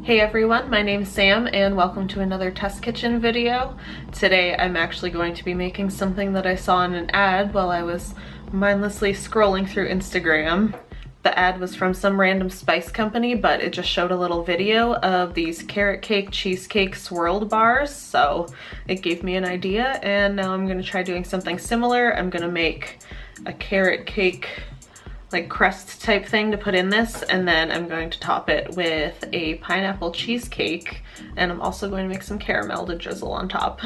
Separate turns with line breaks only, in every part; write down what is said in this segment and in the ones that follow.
Hey everyone, my name's Sam and welcome to another test kitchen video. Today I'm actually going to be making something that I saw in an ad while I was mindlessly scrolling through Instagram. The ad was from some random spice company, but it just showed a little video of these carrot cake cheesecake swirled bars, so it gave me an idea and now I'm going to try doing something similar. I'm going to make a carrot cake like crust type thing to put in this, and then I'm going to top it with a pineapple cheesecake, and I'm also going to make some caramel to drizzle on top.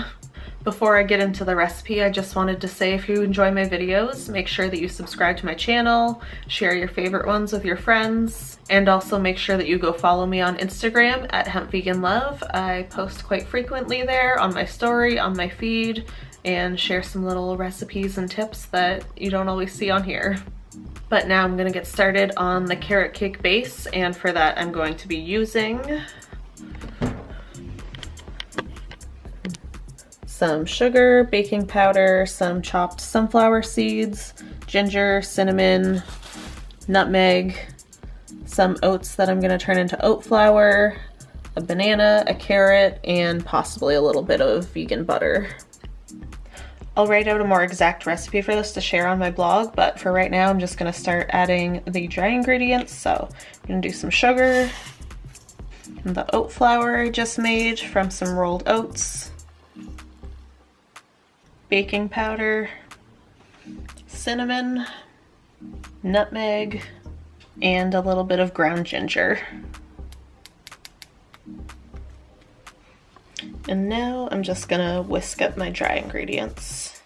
Before I get into the recipe, I just wanted to say if you enjoy my videos, make sure that you subscribe to my channel, share your favorite ones with your friends, and also make sure that you go follow me on Instagram at HempVeganLove. I post quite frequently there on my story, on my feed, and share some little recipes and tips that you don't always see on here. But now I'm gonna get started on the carrot cake base, and for that I'm going to be using some sugar, baking powder, some chopped sunflower seeds, ginger, cinnamon, nutmeg, some oats that I'm gonna turn into oat flour, a banana, a carrot, and possibly a little bit of vegan butter. I'll write out a more exact recipe for this to share on my blog, but for right now I'm just going to start adding the dry ingredients. So I'm going to do some sugar, and the oat flour I just made from some rolled oats, baking powder, cinnamon, nutmeg, and a little bit of ground ginger. And now I'm just gonna whisk up my dry ingredients.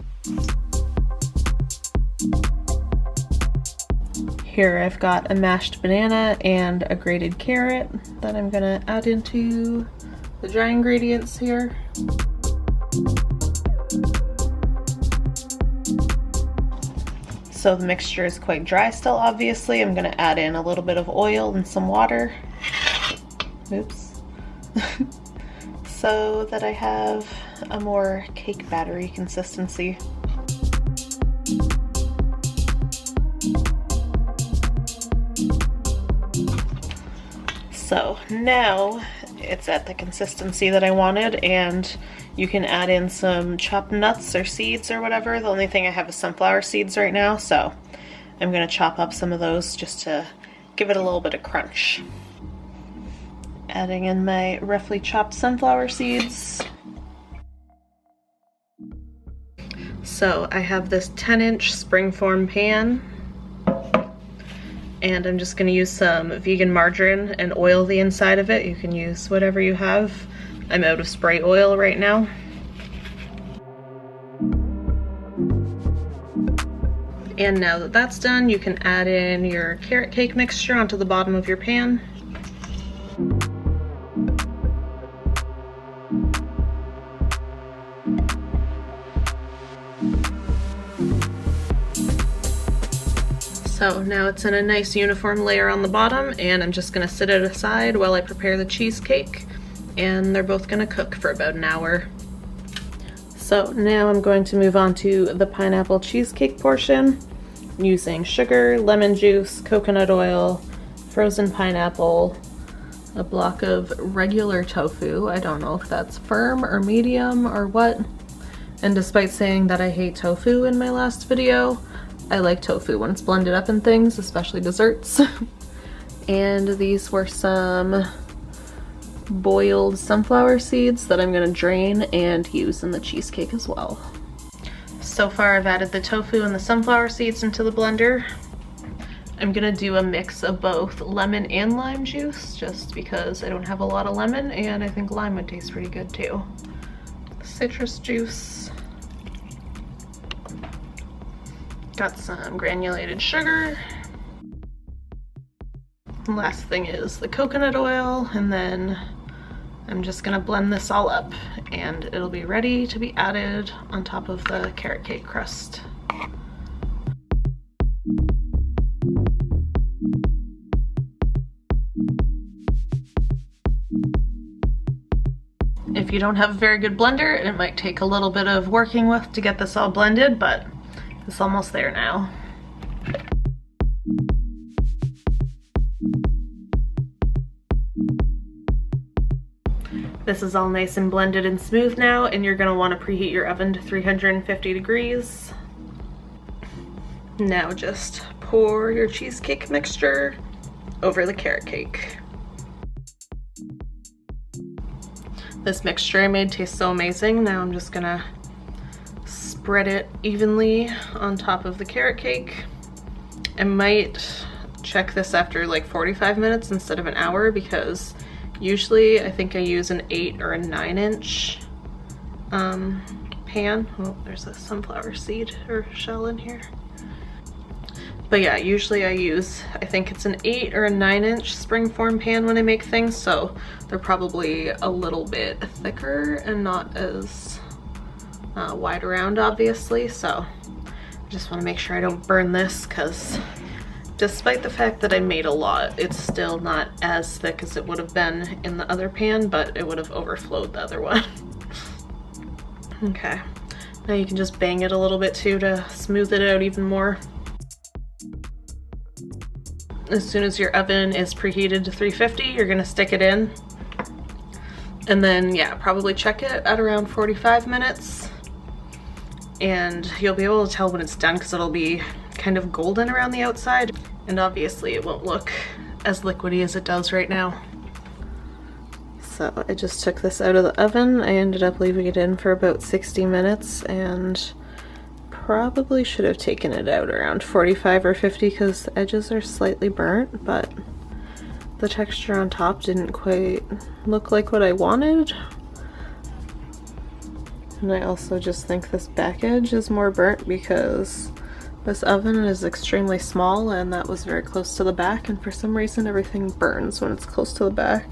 Here I've got a mashed banana and a grated carrot that I'm gonna add into the dry ingredients here. So the mixture is quite dry still, obviously. I'm gonna add in a little bit of oil and some water. Oops. So that I have a more cake battery consistency. So now it's at the consistency that I wanted, and you can add in some chopped nuts or seeds or whatever. The only thing I have is sunflower seeds right now, so I'm gonna chop up some of those just to give it a little bit of crunch. Adding in my roughly chopped sunflower seeds. So I have this 10-inch springform pan, and I'm just going to use some vegan margarine and oil the inside of it. You can use whatever you have. I'm out of spray oil right now. And now that that's done, you can add in your carrot cake mixture onto the bottom of your pan. So now it's in a nice uniform layer on the bottom, and I'm just gonna sit it aside while I prepare the cheesecake, and they're both gonna cook for about an hour. So now I'm going to move on to the pineapple cheesecake portion, using sugar, lemon juice, coconut oil, frozen pineapple, a block of regular tofu. I don't know if that's firm or medium or what. And despite saying that I hate tofu in my last video, I like tofu when it's blended up in things, especially desserts. And these were some boiled sunflower seeds that I'm gonna drain and use in the cheesecake as well. So far I've added the tofu and the sunflower seeds into the blender. I'm gonna do a mix of both lemon and lime juice, just because I don't have a lot of lemon and I think lime would taste pretty good too. Citrus juice. Got some granulated sugar. Last thing is the coconut oil, and then I'm just gonna blend this all up and it'll be ready to be added on top of the carrot cake crust. If you don't have a very good blender, it might take a little bit of working with to get this all blended, but it's almost there now. This is all nice and blended and smooth now, and you're gonna wanna preheat your oven to 350 degrees. Now just pour your cheesecake mixture over the carrot cake. This mixture I made tastes so amazing. Now I'm just gonna spread it evenly on top of the carrot cake. I might check this after like 45 minutes instead of an hour, because usually I think I use an 8 or a 9-inch pan. Oh, there's a sunflower seed or shell in here. But yeah, usually I use, I think it's an 8 or a 9-inch springform pan when I make things, so they're probably a little bit thicker and not as wide around, obviously. So I just want to make sure I don't burn this, because despite the fact that I made a lot, it's still not as thick as it would have been in the other pan, but it would have overflowed the other one. Okay, now you can just bang it a little bit too to smooth it out even more. As soon as your oven is preheated to 350, you're gonna stick it in. And then, yeah, probably check it at around 45 minutes. And you'll be able to tell when it's done, because it'll be kind of golden around the outside. And obviously it won't look as liquidy as it does right now. So I just took this out of the oven. I ended up leaving it in for about 60 minutes, and probably should have taken it out around 45 or 50, because the edges are slightly burnt, but the texture on top didn't quite look like what I wanted. And I also just think this back edge is more burnt, because this oven is extremely small and that was very close to the back, and for some reason everything burns when it's close to the back.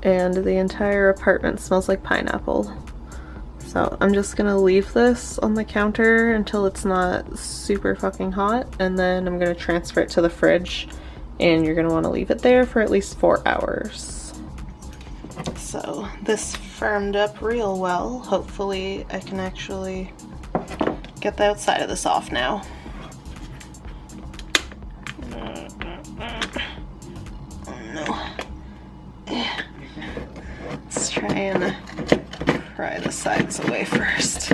And the entire apartment smells like pineapple. So I'm just gonna leave this on the counter until it's not super fucking hot, and then I'm gonna transfer it to the fridge, and you're gonna wanna leave it there for at least 4 hours. So this firmed up real well. Hopefully I can actually get the outside of this off now. Oh no. Let's try and pry the sides away first.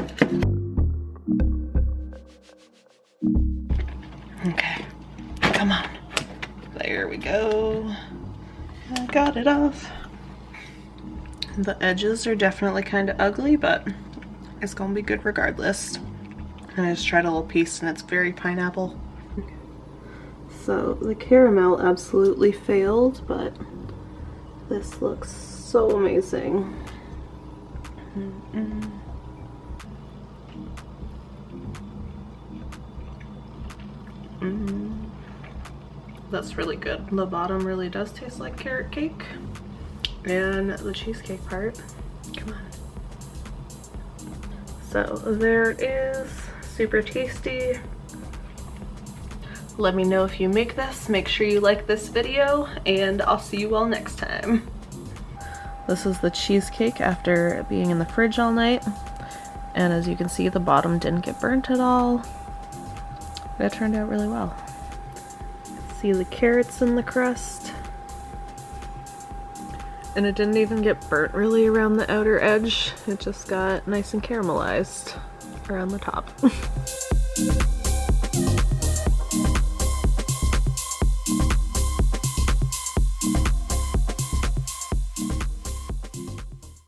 Okay, come on. There we go. I got it off. The edges are definitely kind of ugly, but it's gonna be good regardless. And I just tried a little piece and it's very pineapple. Okay. So the caramel absolutely failed, but this looks so amazing. That's really good. The bottom really does taste like carrot cake. And the cheesecake part, come on. So there it is, super tasty. Let me know if you make this. Make sure you like this video, and I'll see you all next time. This is the cheesecake after being in the fridge all night. And as you can see, the bottom didn't get burnt at all. That turned out really well. See the carrots in the crust. And it didn't even get burnt really around the outer edge. It just got nice and caramelized around the top.